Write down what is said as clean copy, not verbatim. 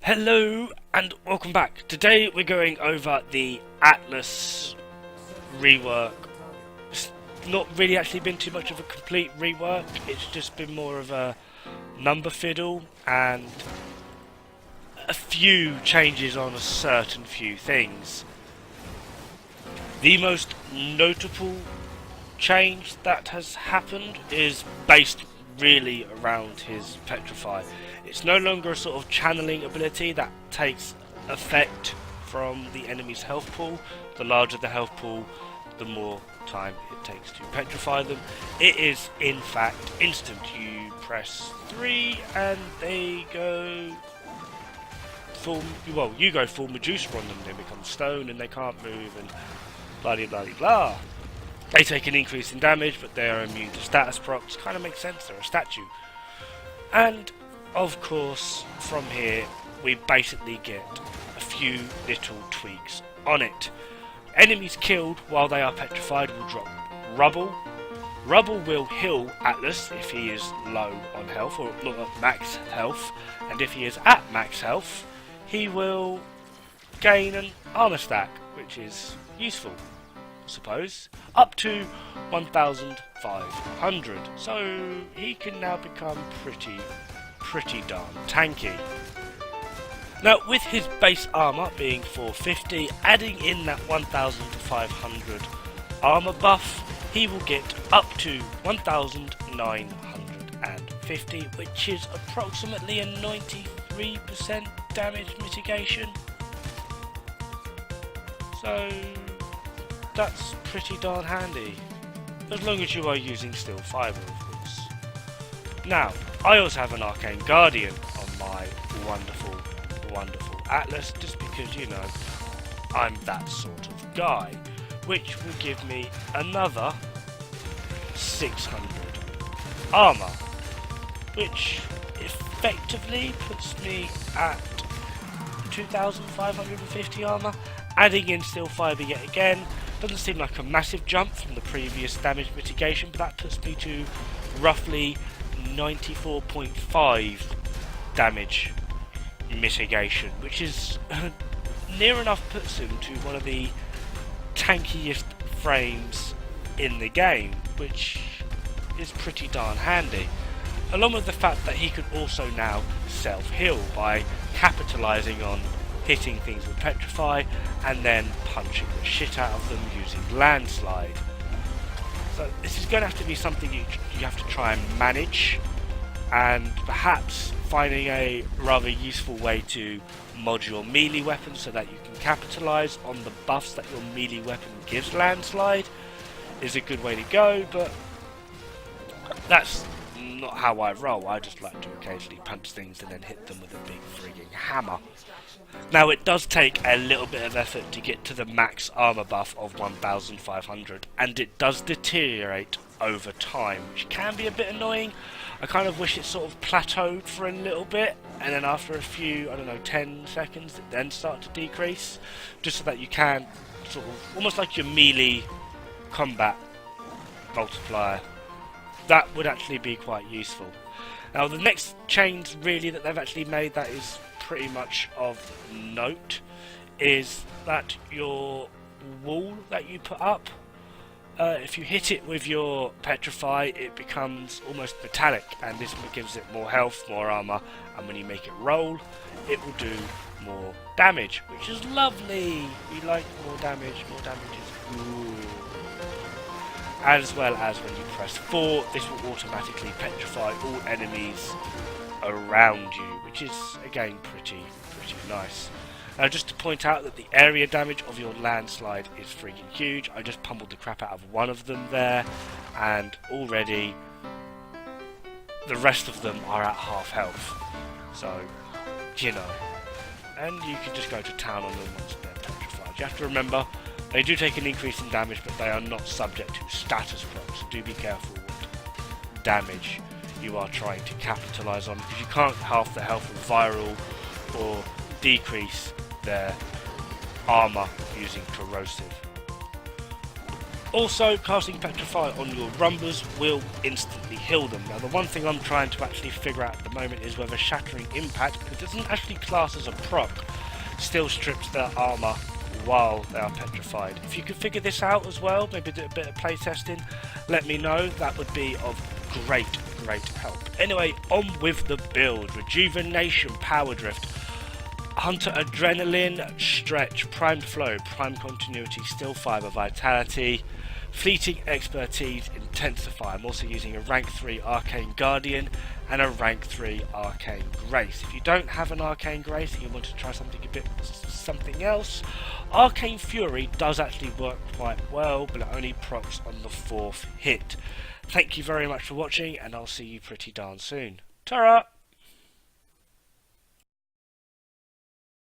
Hello and welcome back. Today we're going over the Atlas rework. It's not really actually been too much of a complete rework, it's just been more of a number fiddle and a few changes on a certain few things. The most notable change that has happened is based really around his Petrify. It's no longer a sort of channeling ability that takes effect from the enemy's health pool. The larger the health pool, the more time it takes to petrify them. It is in fact instant. You press 3 and they go full, well, you go full Medusa on them, they become stone and they can't move and blah blah blah blah. They take an increase in damage, but they are immune to status procs. Kind of makes sense, they're a statue. And, of course, from here, we basically get a few little tweaks on it. Enemies killed while they are petrified will drop rubble. Rubble will heal Atlas if he is low on health, or not at max health. And if he is at max health, he will gain an armor stack, which is useful. Suppose up to 1,500, so he can now become pretty darn tanky. Now, with his base armor being 450, adding in that 1,500 armor buff, he will get up to 1,950, which is approximately a 93% damage mitigation. So that's pretty darn handy, as long as you are using steel fibre, of course. Now, I also have an Arcane Guardian on my wonderful Atlas, just because, you know, I'm that sort of guy, which will give me another 600 armour, which effectively puts me at 2,550 armour. Adding in steel fibre yet again doesn't seem like a massive jump from the previous damage mitigation, but that puts me to roughly 94.5 damage mitigation, which is near enough puts him to one of the tankiest frames in the game, which is pretty darn handy. Along with the fact that he could also now self-heal by capitalising on hitting things with Petrify and then punching the shit out of them using Landslide. So this is going to have to be something you have to try and manage, and perhaps finding a rather useful way to mod your melee weapon so that you can capitalise on the buffs that your melee weapon gives Landslide is a good way to go, but that's not how I roll. I just like to occasionally punch things and then hit them with a big frigging hammer. Now, it does take a little bit of effort to get to the max armor buff of 1,500, and it does deteriorate over time, which can be a bit annoying. I kind of wish it sort of plateaued for a little bit, and then after a few, 10 seconds, it then start to decrease, just so that you can sort of, almost like your melee combat multiplier. That would actually be quite useful. Now, the next change really that they've actually made that is pretty much of note is that your wall that you put up, if you hit it with your Petrify, it becomes almost metallic, and this gives it more health, more armor, and when you make it roll, it will do more damage, which is lovely. We like more damage. More damage is good. As well as when you press 4, this will automatically petrify all enemies around you, which is again pretty nice. Now, just to point out that the area damage of your Landslide is freaking huge. I just pummeled the crap out of one of them there, and already the rest of them are at half health. So, you know, and you can just go to town on them once they're petrified. You have to remember, they do take an increase in damage, but they are not subject to status procs, so do be careful what damage you are trying to capitalise on, because you can't half the health with viral or decrease their armour using corrosive. Also, casting Petrify on your Rumbers will instantly heal them. Now, the one thing I'm trying to actually figure out at the moment is whether Shattering Impact, because it doesn't actually class as a proc, still strips their armour while they are petrified. If you could figure this out as well, maybe do a bit of playtesting, let me know. That would be of great help. Anyway, on with the build. Rejuvenation, Power Drift, Hunter Adrenaline, Stretch, Primed Flow, Prime Continuity, Still Fiber, Vitality, Fleeting Expertise, Intensify. I'm also using a rank 3 Arcane Guardian and a rank 3 Arcane Grace. If you don't have an Arcane Grace and you want to try something else, Arcane Fury does actually work quite well, but it only procs on the 4th hit. Thank you very much for watching, and I'll see you pretty darn soon. Ta-ra!